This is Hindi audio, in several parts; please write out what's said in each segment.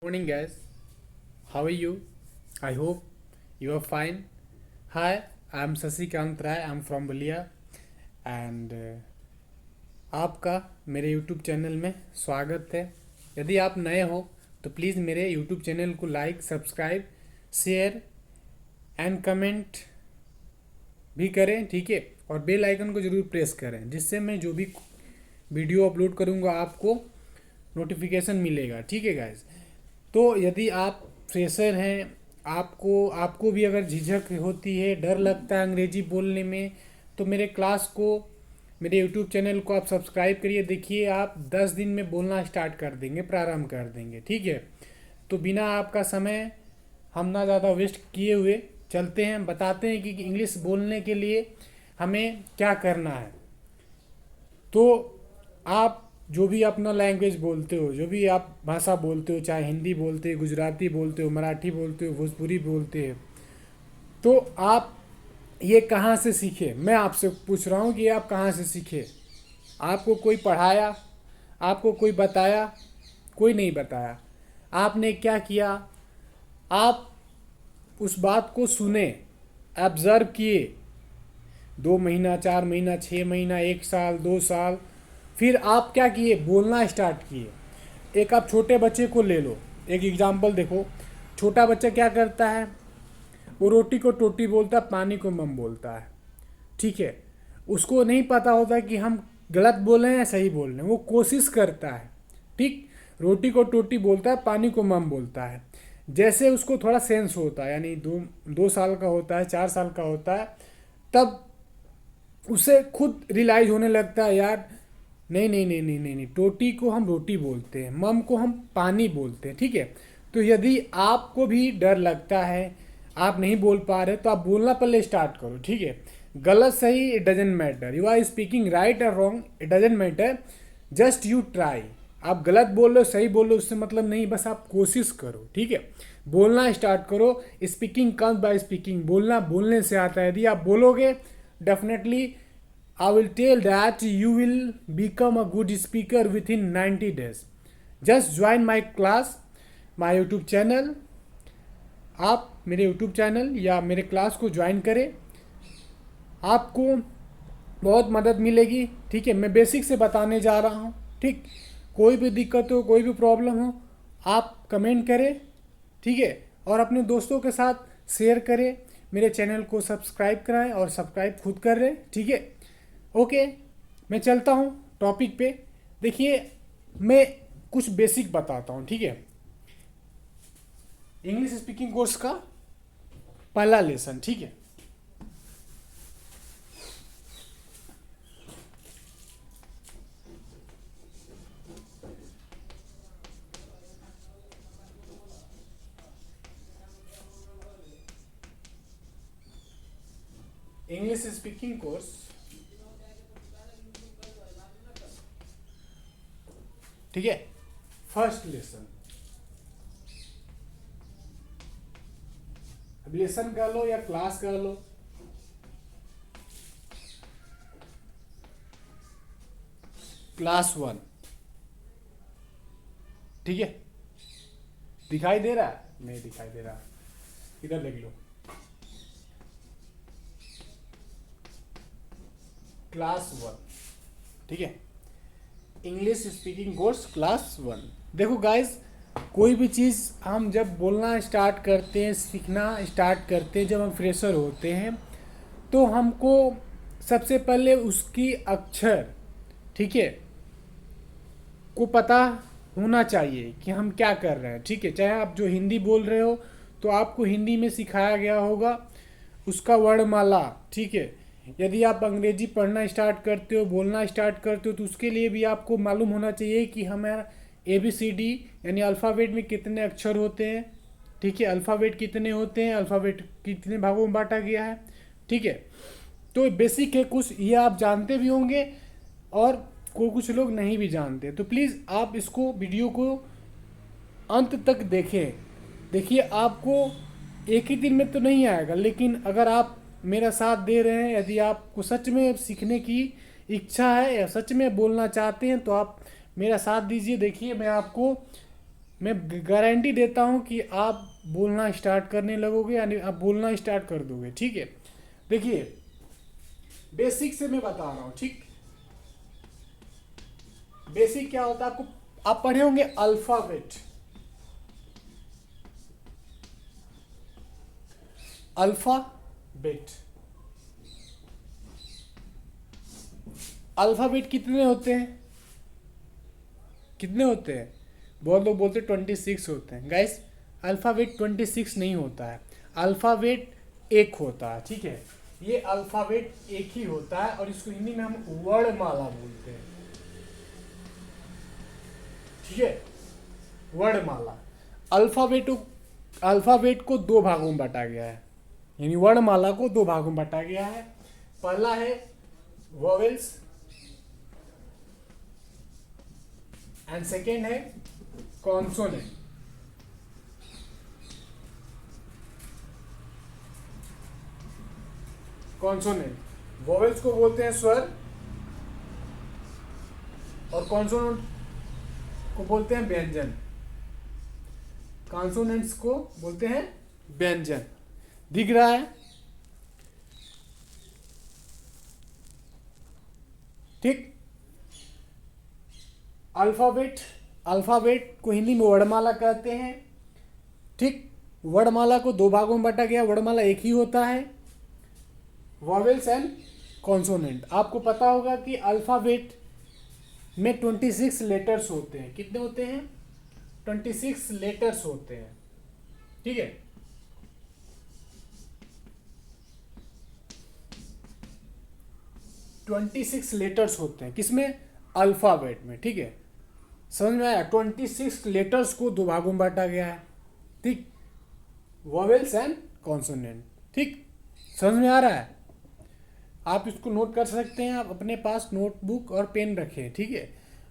Morning, guys. How are you? I hope you are fine. Hi, I'm Sasikant Rai. I'm from Ballia and आपका मेरे YouTube चैनल में स्वागत है। यदि आप नए हो तो प्लीज़ मेरे YouTube चैनल को like, subscribe, share and comment भी करें, ठीक है। और बेल आइकन को ज़रूर प्रेस करें, जिससे मैं जो भी वीडियो अपलोड करूँगा आपको नोटिफिकेशन मिलेगा, ठीक है गाइज। तो यदि आप फ्रेशर हैं, आपको आपको भी अगर झिझक होती है, डर लगता है अंग्रेजी बोलने में, तो मेरे क्लास को, मेरे यूट्यूब चैनल को आप सब्सक्राइब करिए। देखिए, आप 10 दिन में बोलना स्टार्ट कर देंगे, प्रारंभ कर देंगे, ठीक है। तो बिना आपका समय हम ना ज़्यादा वेस्ट किए हुए चलते हैं, बताते हैं कि इंग्लिश बोलने के लिए हमें क्या करना है। तो आप जो भी अपना लैंग्वेज बोलते हो, जो भी आप भाषा बोलते हो, चाहे हिंदी बोलते हो, गुजराती बोलते हो, मराठी बोलते हो, भोजपुरी बोलते हो, तो आप ये कहाँ से सीखे? मैं आपसे पूछ रहा हूँ कि आप कहाँ से सीखे? आपको कोई पढ़ाया? आपको कोई बताया? कोई नहीं बताया। आपने क्या किया? आप उस बात को सुने, ऑब्जर्व किए, 2 महीना, 4 महीना, 6 महीना, 1 साल, 2 साल, फिर आप क्या किए? बोलना स्टार्ट किए। एक आप छोटे बच्चे को ले लो, एक एग्जाम्पल देखो। छोटा बच्चा क्या करता है? वो रोटी को टोटी बोलता है, पानी को मम बोलता है, ठीक है। उसको नहीं पता होता कि हम गलत बोल रहे हैं या सही बोल रहे हैं, वो कोशिश करता है, ठीक। रोटी को टोटी बोलता है, पानी को मम बोलता है। जैसे उसको थोड़ा सेंस होता है, यानी 2 साल का होता है, 4 साल का होता है, तब उसे खुद रियलाइज होने लगता है, यार नहीं नहीं नहीं नहीं नहीं नहीं, टोटी को हम रोटी बोलते हैं, मम को हम पानी बोलते हैं, ठीक है। तो यदि आपको भी डर लगता है, आप नहीं बोल पा रहे, तो आप बोलना पहले स्टार्ट करो, ठीक है। गलत सही it doesn't matter, you are speaking right और wrong it doesn't matter, just you try. आप गलत बोल रहे हो, सही बोल रहे हो, उससे मतलब नहीं, बस आप कोशिश करो, ठीक है। बोलना स्टार्ट करो। स्पीकिंग कम्स बाय स्पीकिंग, बोलना बोलने से आता है। यदि आप बोलोगे, definitely I will tell that you will become a good speaker within 90 days. Just join my class, my YouTube channel. आप मेरे YouTube चैनल या मेरे क्लास को ज्वाइन करें, आपको बहुत मदद मिलेगी, ठीक है। मैं बेसिक से बताने जा रहा हूँ, ठीक। कोई भी दिक्कत हो, कोई भी प्रॉब्लम हो, आप कमेंट करें, ठीक है। और अपने दोस्तों के साथ शेयर करें, मेरे चैनल को सब्सक्राइब कराएं और सब्सक्राइब खुद कर रहे, ठीक है। ओके, मैं चलता हूँ टॉपिक पे। देखिए, मैं कुछ बेसिक बताता हूँ, ठीक है। इंग्लिश स्पीकिंग कोर्स का पहला लेसन, ठीक है। इंग्लिश स्पीकिंग कोर्स, ठीक है। फर्स्ट लेसन, अब लेसन कर लो या क्लास कर लो। क्लास 1, ठीक है। दिखाई दे रहा है? नहीं दिखाई दे रहा, इधर लिख लो, क्लास 1, ठीक है। English speaking course class 1। देखो गाइस, कोई भी चीज़ हम जब बोलना स्टार्ट करते हैं, सीखना स्टार्ट करते हैं, जब हम फ्रेशर होते हैं, तो हमको सबसे पहले उसकी अक्षर, ठीक है, को पता होना चाहिए कि हम क्या कर रहे हैं, ठीक है। चाहे आप जो हिंदी बोल रहे हो, तो आपको हिंदी में सिखाया गया होगा उसका वर्णमाला, ठीक है। यदि आप अंग्रेजी पढ़ना स्टार्ट करते हो, बोलना स्टार्ट करते हो, तो उसके लिए भी आपको मालूम होना चाहिए कि हमारा ABCD यानी अल्फ़ाबेट में कितने अक्षर होते हैं, ठीक है। अल्फ़ाबेट कितने होते हैं, अल्फ़ाबेट कितने भागों में बांटा गया है, ठीक है। तो बेसिक है कुछ, ये आप जानते भी होंगे और कुछ लोग नहीं भी जानते। तो प्लीज़ आप इसको, वीडियो को अंत तक देखें। देखिए, आपको एक ही दिन में तो नहीं आएगा, लेकिन अगर आप मेरा साथ दे रहे हैं, यदि आपको सच में सीखने की इच्छा है या सच में बोलना चाहते हैं, तो आप मेरा साथ दीजिए। देखिए, मैं आपको मैं गारंटी देता हूँ कि आप बोलना स्टार्ट करने लगोगे, यानी आप बोलना स्टार्ट कर दोगे। ठीक है, देखिए बेसिक से मैं बता रहा हूँ। ठीक, बेसिक क्या होता है आपको, आप पढ़े होंगे अल्फाबेट। अल्फाबेट, अल्फाबेट कितने होते हैं, कितने होते हैं? बहुत लोग बोलते हैं 26 होते हैं। गाइस अल्फाबेट 26 नहीं होता है, अल्फाबेट एक होता है। ठीक है, ये अल्फाबेट एक ही होता है, और इसको हिंदी में हम वर्णमाला बोलते हैं। ठीक है, वर्णमाला। अल्फाबेट अल्फाबेट को दो भागों में बांटा गया है, यानी वर्णमाला को दो भागों में बांटा गया है। पहला है वोवेल्स एंड सेकेंड है कॉन्सोनेंट। कॉन्सोनेंट, वोवेल्स को बोलते हैं स्वर, और कॉन्सोनेंट को बोलते हैं व्यंजन। कॉन्सोनेंट्स को बोलते हैं व्यंजन। दिख रहा है? ठीक, अल्फाबेट, अल्फाबेट को हिंदी में वर्णमाला कहते हैं। ठीक, वर्णमाला को दो भागों में बांटा गया, वर्णमाला एक ही होता है, वॉवेल्स एंड कॉन्सोनेंट। आपको पता होगा कि अल्फाबेट में 26 लेटर्स होते हैं। कितने होते हैं? 26 लेटर्स होते हैं। ठीक है, ट्वेंटी सिक्स लेटर्स होते हैं किसमें? अल्फाबेट में। ठीक है, समझ में आया? 26 लेटर्स को दो भागों में बांटा गया है। ठीक, वोवेल्स एंड कॉन्सोनेंट। ठीक, समझ में आ रहा है? आप इसको नोट कर सकते हैं, आप अपने पास नोटबुक और पेन रखें। ठीक है,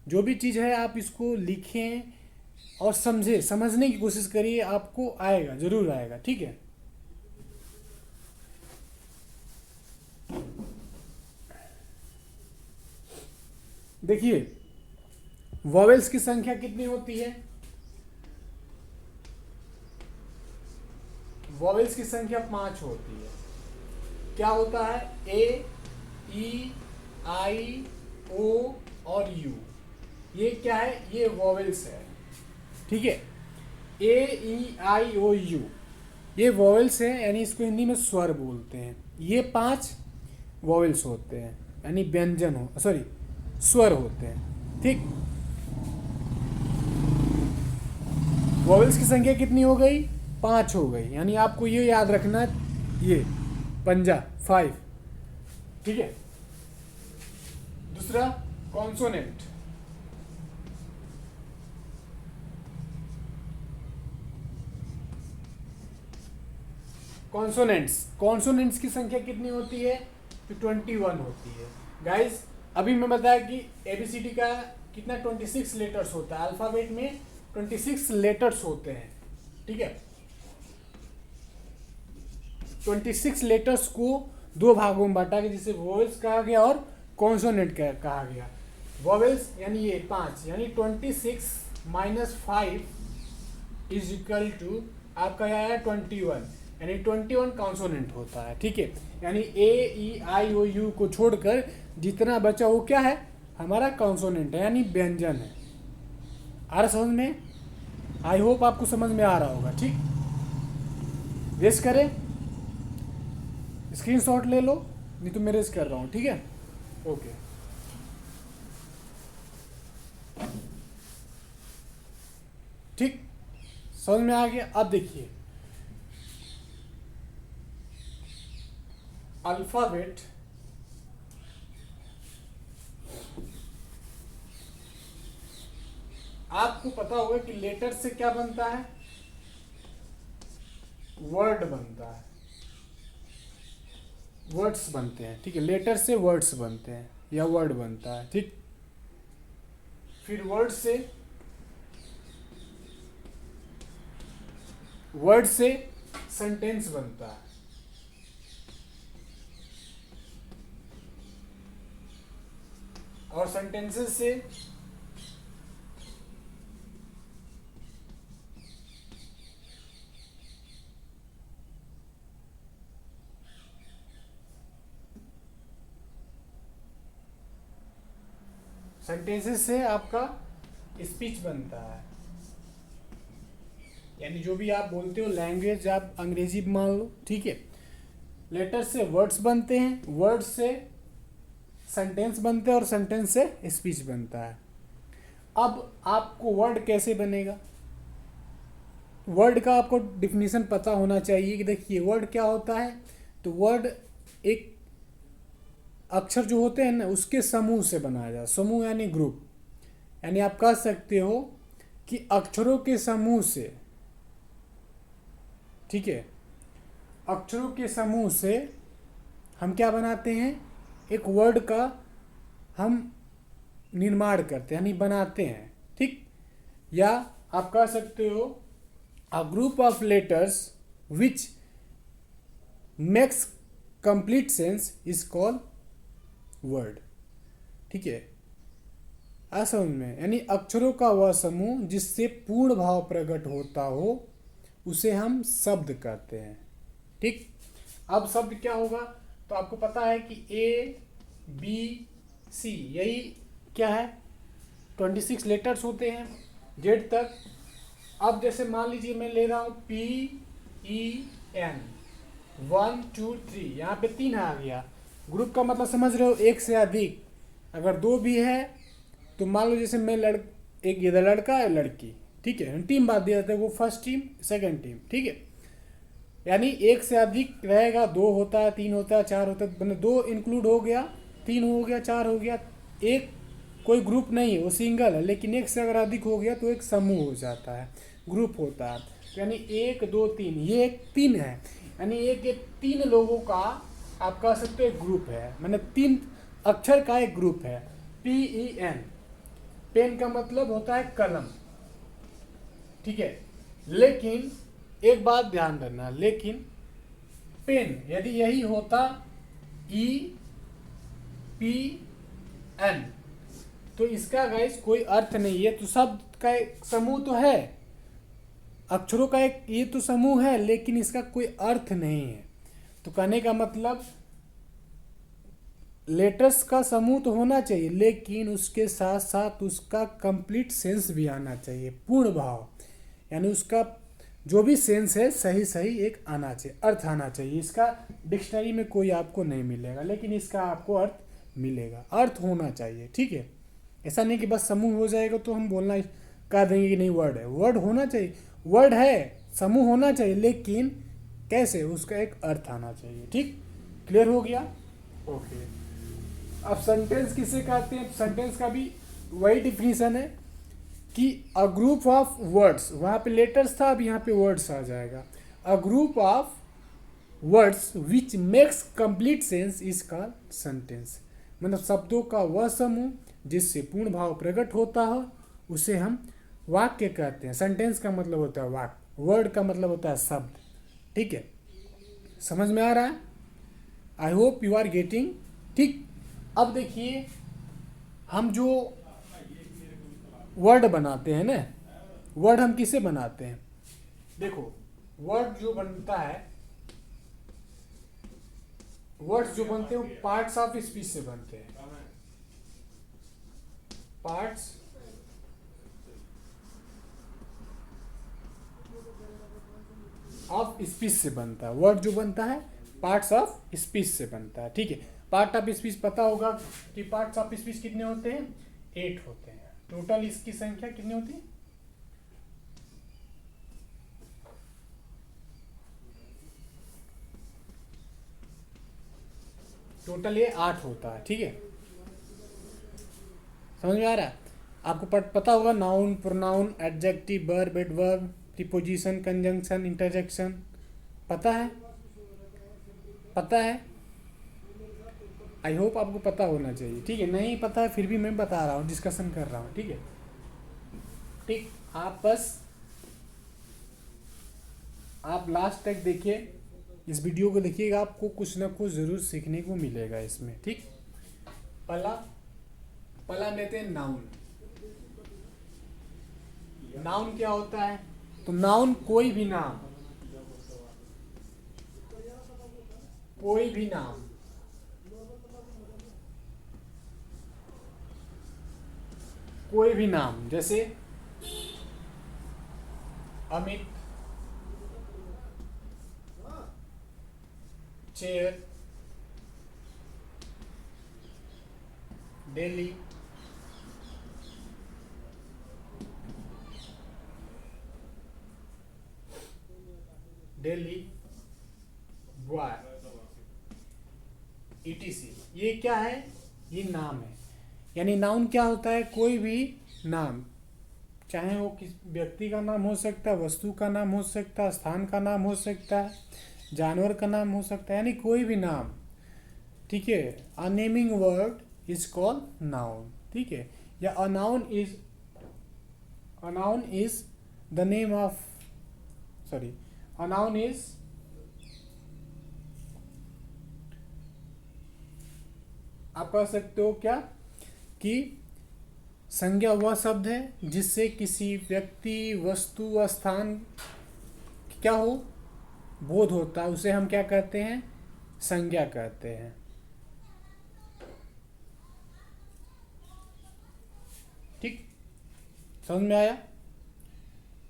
जो भी चीज़ है आप इसको लिखें और समझे, समझने की कोशिश करिए, आपको आएगा, जरूर आएगा। ठीक है, देखिए वॉवेल्स की संख्या कितनी होती है? वॉवेल्स की संख्या 5 होती है। क्या होता है? ए, ई, आई, ओ और यू। ये क्या है? ये वॉवेल्स है। ठीक है, ए, ई, आई, ओ, यू ये वॉवेल्स है, यानी इसको हिंदी में स्वर बोलते हैं। ये 5 वॉवेल्स होते हैं, यानी व्यंजन हो, सॉरी स्वर होते हैं। ठीक, वॉवेल्स की संख्या कितनी हो गई? 5 हो गई, यानी आपको ये याद रखना, ये पंजा 5। ठीक है, दूसरा कॉन्सोनेंट। कॉन्सोनेंट्स की संख्या कितनी होती है? तो 21 होती है। गाइस अभी मैं बताया कि एबीसीडी का कितना 26 लेटर्स होता है, अल्फाबेट में 26 लेटर्स होते हैं। ठीक है, 26 लेटर्स को दो भागों में बांटा गया, जिसे वोवेल्स कहा गया और कॉन्सोनेंट कहा गया। वोवेल्स यानी ये 5, यानी 26 माइनस 5 इज इक्वल टू आपका आया 21, यानी 21 कॉन्सोनेंट होता है। ठीक है, यानी ए, ई, आई, ओ, यू को छोड़कर जितना बचा वो क्या है? हमारा कॉन्सोनेंट है, यानी व्यंजन है। आ रहा समझ में? आई होप आपको समझ में आ रहा होगा। ठीक, रेस करें, स्क्रीनशॉट ले लो, नहीं तो मैं रेस कर रहा हूँ। ठीक है, ओके। ठीक, समझ में आ गया? अब देखिए अल्फाबेट आपको पता होगा कि लेटर से क्या बनता है? वर्ड बनता है, वर्ड्स बनते हैं। ठीक है, लेटर से वर्ड्स बनते हैं या वर्ड बनता है। ठीक, फिर वर्ड से सेंटेंस बनता है, और सेंटेंसेस से सेंटेंसेस से आपका स्पीच बनता है, यानी जो भी आप बोलते हो लैंग्वेज, आप अंग्रेजी मान लो, ठीक है। लेटर से वर्ड्स बनते हैं, वर्ड से सेंटेंस बनते हैं और सेंटेंस से स्पीच बनता है। अब आपको वर्ड कैसे बनेगा, वर्ड का आपको डिफिनीशन पता होना चाहिए कि देखिए वर्ड क्या होता है। तो वर्ड एक अक्षर जो होते हैं ना उसके समूह से बनाया जाए, समूह यानी ग्रुप, यानी आप कह सकते हो कि अक्षरों के समूह से, ठीक है, अक्षरों के समूह से हम क्या बनाते हैं, एक वर्ड का हम निर्माण करते हैं यानी बनाते हैं, ठीक। या आप कह सकते हो a group of letters which makes complete sense is called word, ठीक है। समझ में, यानी अक्षरों का वह समूह जिससे पूर्ण भाव प्रकट होता हो उसे हम शब्द कहते हैं, ठीक। अब शब्द क्या होगा, तो आपको पता है कि ए बी सी यही क्या है 26 लेटर्स होते हैं जेड तक। अब जैसे मान लीजिए मैं ले रहा हूँ पी ई एन 1 2 3, यहाँ पे 3 आ गया। ग्रुप का मतलब समझ रहे हो, एक से अधिक, अगर 2 भी है तो मान लो जैसे मैं एक इधर लड़का है लड़की, ठीक है, टीम बात दिया जाता है, वो फर्स्ट टीम सेकंड टीम, ठीक है। यानी एक से अधिक रहेगा, 2 होता है 3 होता है 4 होता है, मतलब 2 इंक्लूड हो गया, 3 हो गया 4 हो गया, एक कोई ग्रुप नहीं है, वो सिंगल है, लेकिन एक से अगर अधिक हो गया तो एक समूह हो जाता है, ग्रुप होता है। यानी 1 2 3, ये एक 3 है, यानी एक 3 लोगों का आप कह सकते हो एक ग्रुप है, मतलब 3 अक्षर का एक ग्रुप है। पी ई एन, पेन का मतलब होता है कलम, ठीक है। लेकिन एक बात ध्यान रखना, लेकिन पेन यदि यही होता ई पी एन तो इसका गाइस कोई अर्थ नहीं है। तो शब्द का एक समूह तो है, अक्षरों का एक ये तो समूह है, लेकिन इसका कोई अर्थ नहीं है। तो कहने का मतलब लेटर्स का समूह तो होना चाहिए, लेकिन उसके साथ साथ उसका कंप्लीट सेंस भी आना चाहिए, पूर्ण भाव, यानी उसका जो भी सेंस है सही सही एक आना चाहिए, अर्थ आना चाहिए। इसका डिक्शनरी में कोई आपको नहीं मिलेगा, लेकिन इसका आपको अर्थ मिलेगा, अर्थ होना चाहिए, ठीक है। ऐसा नहीं कि बस समूह हो जाएगा तो हम बोलना कह देंगे कि नहीं वर्ड है, वर्ड होना चाहिए, वर्ड है, समूह होना चाहिए, लेकिन कैसे, उसका एक अर्थ आना चाहिए, ठीक। क्लियर हो गया, ओके। अब सेंटेंस किसे कहते हैं, सेंटेंस का भी वही डिफिनीशन है कि अ ग्रुप ऑफ वर्ड्स, वहाँ पे लेटर्स था, अब यहाँ पे वर्ड्स आ जाएगा। A group of words which makes complete sense is called sentence, मतलब शब्दों का वह समूह जिससे पूर्ण भाव प्रकट होता हो उसे हम वाक्य कहते हैं। सेंटेंस का मतलब होता है वाक्य, वर्ड का मतलब होता है शब्द, ठीक है। समझ में आ रहा है, I hope you are getting, ठीक। अब देखिए हम जो वर्ड बनाते हैं ना, वर्ड हम किसे बनाते हैं, देखो वर्ड जो बनता है, वर्ड्स जो बनते हैं वो पार्ट्स ऑफ स्पीच से बनते हैं, पार्ट्स ऑफ स्पीच से बनता है। वर्ड जो बनता है पार्ट्स ऑफ स्पीच से बनता है, ठीक है। पार्ट ऑफ स्पीच पता होगा कि पार्ट्स ऑफ स्पीच कितने होते हैं, 8 होते हैं टोटल। इसकी संख्या कितनी होती है, टोटल ये 8 होता है, ठीक है। समझ में आ रहा है, आपको पता होगा noun, pronoun, adjective, verb, adverb, preposition, conjunction, interjection, पता है, पता है, आई होप आपको पता होना चाहिए, ठीक है। नहीं पता है फिर भी मैं बता रहा हूँ, डिस्कशन कर रहा हूँ, ठीक है, ठीक। आप बस आप लास्ट तक देखिए, इस वीडियो को देखिएगा, आपको कुछ ना कुछ ज़रूर सीखने को मिलेगा इसमें, ठीक। पहला पहला लेते हैं नाउन। नाउन क्या होता है, तो नाउन कोई भी नाम, कोई भी नाम, कोई भी नाम, जैसे Amit, chair, Delhi, Delhi, boy, etc. ये क्या है? ये नाम है। यानी नाउन क्या होता है? कोई भी नाम, चाहे वो किस व्यक्ति का नाम हो सकता है, वस्तु का नाम हो सकता है, स्थान का नाम हो सकता है, जानवर का नाम हो सकता है, यानी कोई भी नाम। ठीक है, अ naming word is called noun. ठीक है, या अ noun is the name of, sorry, a noun is, आप कह सकते हो क्या कि संज्ञा वह शब्द है जिससे किसी व्यक्ति, वस्तु व स्थान क्या हो, बोध होता है, उसे हम क्या कहते हैं? संज्ञा कहते हैं। ठीक, समझ में आया?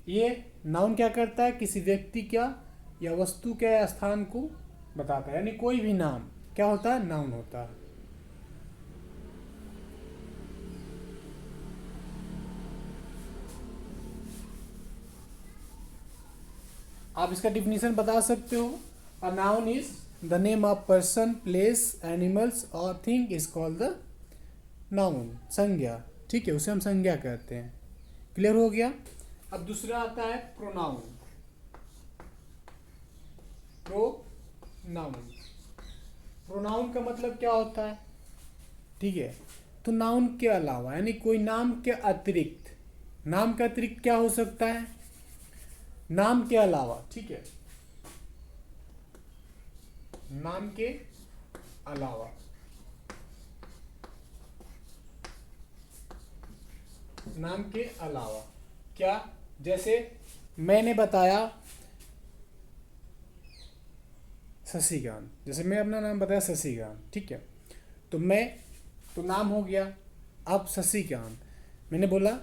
ये नाउन क्या करता है? किसी व्यक्ति क्या या वस्तु क्या या स्थान को बताता है, यानी कोई भी नाम क्या होता है? नाउन होता है। आप इसका डिफिनीशन बता सकते हो? A noun is the name of person, place, animals और thing is called the noun. संज्ञा। ठीक है, उसे हम संज्ञा कहते हैं। क्लियर हो गया? अब दूसरा आता है प्रोनाउन। प्रोनाउन, प्रोनाउन का मतलब क्या होता है? ठीक है, तो नाउन के अलावा, यानी कोई नाम के अतिरिक्त, नाम के अतिरिक्त क्या हो सकता है? नाम के अलावा। ठीक है, नाम के अलावा, नाम के अलावा क्या? जैसे मैंने बताया शशिकांत, जैसे मैं अपना नाम बताया शशिकांत। ठीक है, तो नाम हो गया। अब शशिकांत, मैंने बोला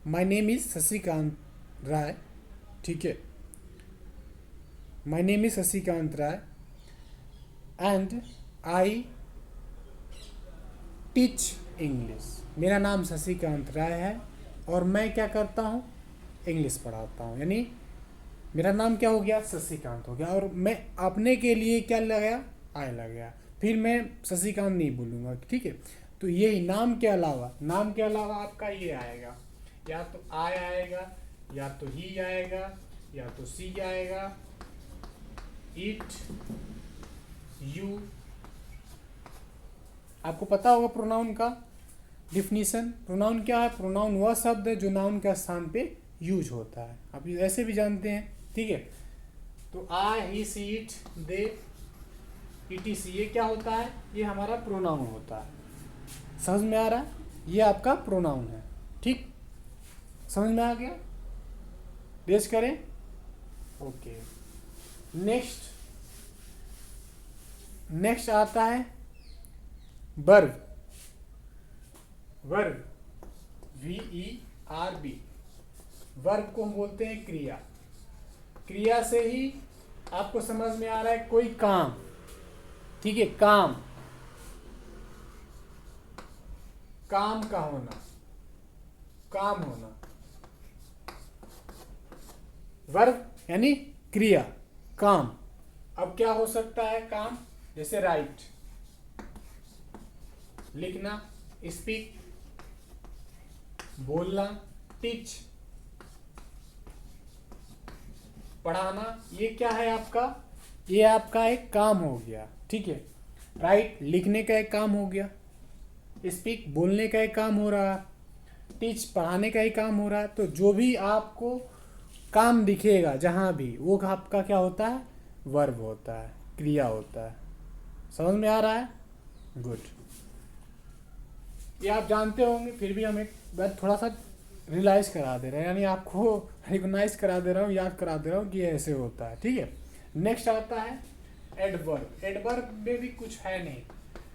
my name is Shashikant Rai. ठीक है, my name is Shashikant Rai and I teach English. मेरा नाम शशिकांत राय है और मैं क्या करता हूँ? इंग्लिश पढ़ाता हूँ। यानी मेरा नाम क्या हो गया? शशिकांत हो गया, और मैं अपने के लिए क्या लगाया? आई लगाया। फिर मैं शशिकांत नहीं बोलूँगा। ठीक है, तो यही नाम के अलावा, नाम के अलावा आपका ये आएगा, या तो आई आएगा, या तो ही आएगा, या तो सी आएगा, इट, यू। आपको पता होगा प्रोनाउन का डिफिनीशन। प्रोनाउन क्या है? प्रोनाउन वह शब्द है जो नाउन के स्थान पे यूज होता है। आप ऐसे भी जानते हैं। ठीक है, तो आई, ही, सी, इट, दे, ईटीसी, ये क्या होता है? ये हमारा प्रोनाउन होता है। समझ में आ रहा है? ये आपका प्रोनाउन है। ठीक, समझ में आ गया? रेज करें। ओके, नेक्स्ट आता है वर्ब। Verb, VERB। वर्ब को हम बोलते हैं क्रिया। क्रिया से ही आपको समझ में आ रहा है कोई काम। ठीक है, काम का होना, काम होना। वर्ब यानी क्रिया, काम। अब क्या हो सकता है काम? जैसे राइट, लिखना, स्पीक, बोलना, टीच, पढ़ाना। ये क्या है आपका? ये आपका एक काम हो गया। ठीक है, राइट लिखने का एक काम हो गया, स्पीक बोलने का एक काम हो रहा, टीच पढ़ाने का ही काम हो रहा है। तो जो भी आपको काम दिखेगा जहाँ भी, वो आपका क्या होता है? वर्ब होता है, क्रिया होता है। समझ में आ रहा है? गुड, ये आप जानते होंगे, फिर भी हम एक बार थोड़ा सा रियलाइज करा दे रहे हैं, यानी आपको रिकॉग्नाइज करा दे रहा हूँ, याद करा दे रहा हूँ कि ये ऐसे होता है। ठीक है, नेक्स्ट आता है एडवर्ब। एडवर्ब में भी कुछ है नहीं,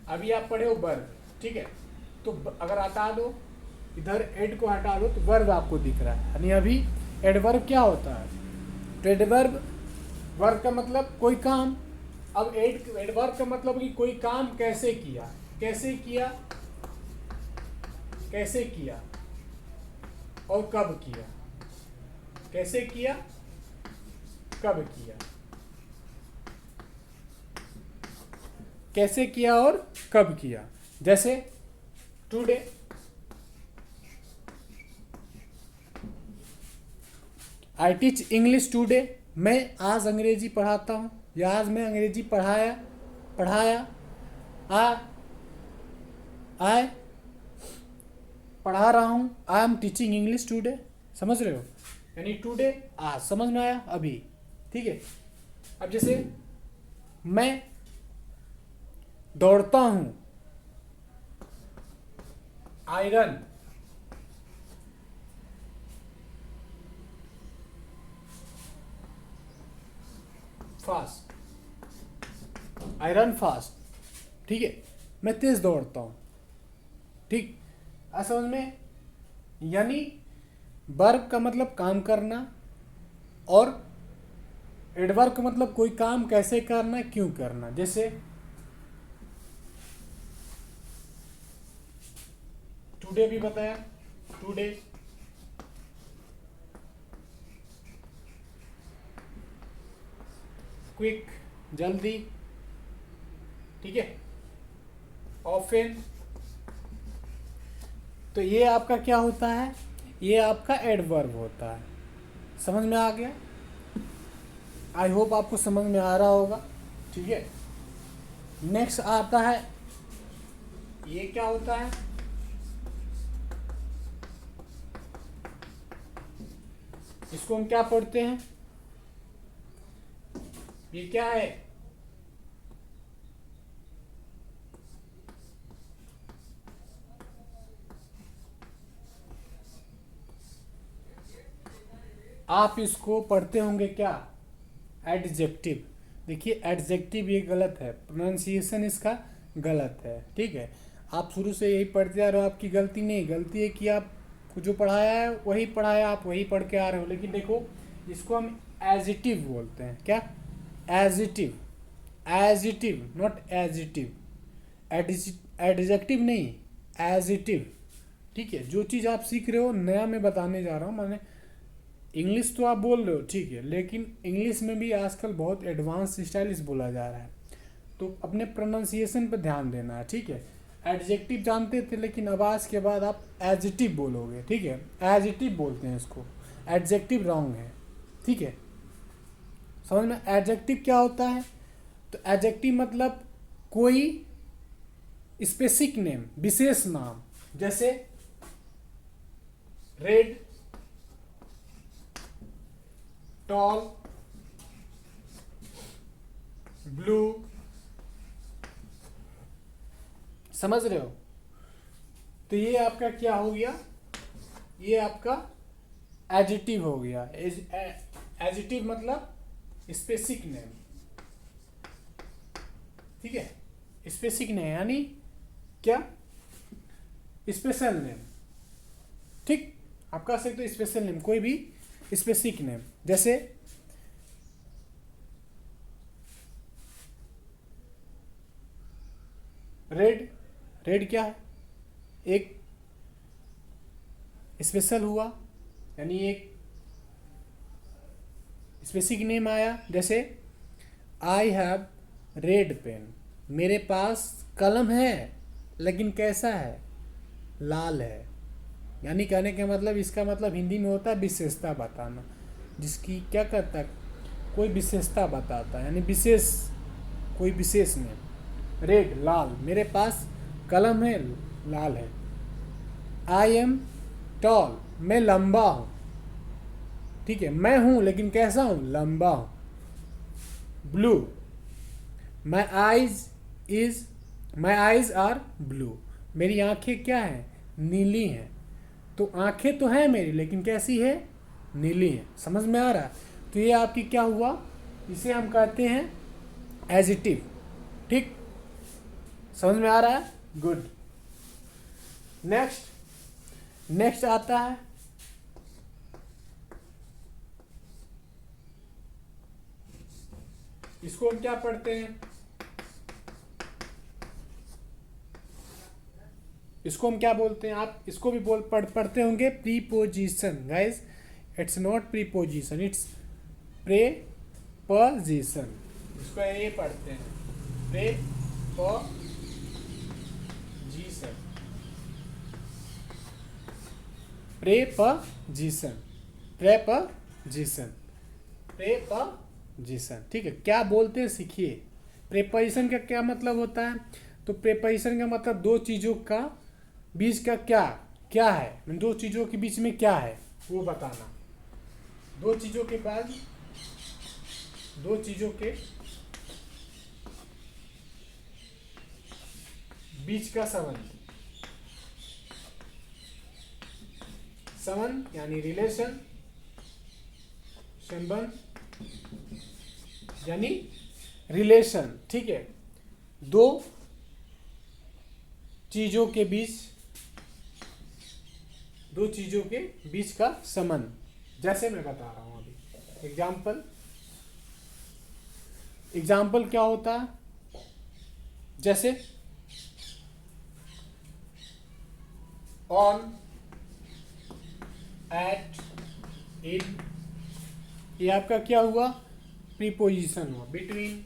अभी आप पढ़े हो वर्ब, ठीक है। तो अगर हटा दो, इधर एड को हटा दो तो वर्ब आपको दिख रहा है, यानी अभी एडवर्ब क्या होता है? तो एडवर्ब, वर्ब का मतलब कोई काम। अब एडवर्ब का मतलब कि कोई काम कैसे किया, कैसे किया, कैसे किया और कब किया, कैसे किया, कब किया, कैसे किया और कब किया। जैसे टुडे, आई टीच इंग्लिश टुडे, मैं आज अंग्रेजी पढ़ाता हूँ, या आज मैं अंग्रेजी पढ़ाया। आई पढ़ा रहा हूँ, I am teaching English today. समझ रहे हो? यानी टुडे आज, समझ में आया अभी? ठीक है। अब जैसे मैं दौड़ता हूँ, I run. Fast, I run fast. ठीक है, मैं तेज दौड़ता हूँ। ठीक, समझ में? यानी वर्ब का मतलब काम करना, और एडवर्ब का मतलब कोई काम कैसे करना, क्यों करना। जैसे टुडे भी बताया, टुडे, क्विक, जल्दी, ठीक है, ऑफन। तो ये आपका क्या होता है? ये आपका एडवर्ब होता है। समझ में आ गया? आई होप आपको समझ में आ रहा होगा। ठीक है, नेक्स्ट आता है, ये क्या होता है? इसको हम क्या पढ़ते हैं? ये क्या है? आप इसको पढ़ते होंगे क्या? एडजेक्टिव। देखिए एडजेक्टिव ये गलत है, प्रोनाउंसिएशन इसका गलत है। ठीक है, आप शुरू से यही पढ़ते आ रहे हो, आपकी गलती नहीं, गलती है कि आप जो पढ़ाया है वही पढ़ाया, आप वही पढ़ के आ रहे हो। लेकिन देखो, इसको हम एजिटिव बोलते हैं। क्या? एजिटिव, एजिटिव, नॉट एजिटिव, एडजेक्टिव नहीं, एजिटिव। ठीक है, जो चीज़ आप सीख रहे हो नया मैं बताने जा रहा हूँ। मैंने इंग्लिश तो आप बोल रहे हो, ठीक है, लेकिन इंग्लिश में भी आजकल बहुत एडवांस स्टाइलिश बोला जा रहा है, तो अपने प्रोनाउंसिएशन पर ध्यान देना है। ठीक है, एडजेक्टिव जानते थे, लेकिन अब आज के बाद आप एजिटिव बोलोगे। ठीक है, एजिटिव बोलते हैं इसको, एडजेक्टिव रॉन्ग है। ठीक है, समझ में? एडजेक्टिव क्या होता है? तो एडजेक्टिव मतलब कोई स्पेसिफिक नेम, विशेष नाम। जैसे रेड, टॉल, ब्लू। समझ रहे हो? तो ये आपका क्या हो गया? ये आपका एडजेक्टिव हो गया। एडजेक्टिव मतलब स्पेसिफिक नेम। ठीक है, स्पेसिफिक नेम यानी क्या? Special name. ठीक, आप कह सकते हो स्पेशल नेम, कोई भी स्पेसिफिक नेम। जैसे रेड, रेड क्या है? एक स्पेशल हुआ, यानी एक स्पेसिफिक नेम आया। जैसे आई हैव रेड पेन, मेरे पास कलम है, लेकिन कैसा है? लाल है। यानी कहने का मतलब, इसका मतलब हिंदी में होता है विशेषता बताना, जिसकी क्या कहता है, कोई विशेषता बताता है, यानी विशेष, कोई विशेष नेम। रेड, लाल, मेरे पास कलम है, लाल है। आई एम टॉल, मैं लंबा हूँ। ठीक है, मैं हूँ लेकिन कैसा हूँ? लंबा हूँ। Blue, my eyes are blue, मेरी आंखें क्या हैं? नीली हैं। तो आंखें तो हैं मेरी, लेकिन कैसी है? नीली है। समझ में आ रहा है? तो ये आपकी क्या हुआ? इसे हम कहते हैं एडजेक्टिव। ठीक, समझ में आ रहा है? गुड। नेक्स्ट आता है इसको हम क्या पढ़ते हैं? इसको हम क्या बोलते हैं? आप इसको भी पढ़ते होंगे preposition. Guys, it's not preposition, it's preposition. इसको ये पढ़ते हैं, प्रेपोजिशन। Preposition preposition preposition. ठीक है, क्या बोलते हैं सीखिए। प्रेपोजिशन का क्या मतलब होता है? तो प्रेपोजिशन का मतलब दो चीजों का बीच का क्या क्या है, दो चीजों के बीच में क्या है वो बताना। दो चीजों के बीच का संबंध यानी रिलेशन, संबंध यानी रिलेशन। ठीक है, दो चीजों के बीच का संबंध। जैसे मैं बता रहा हूं अभी एग्जाम्पल क्या होता है? जैसे ऑन, एट, इन, ये आपका क्या हुआ? प्रीपोजिशन हुआ। बिटवीन,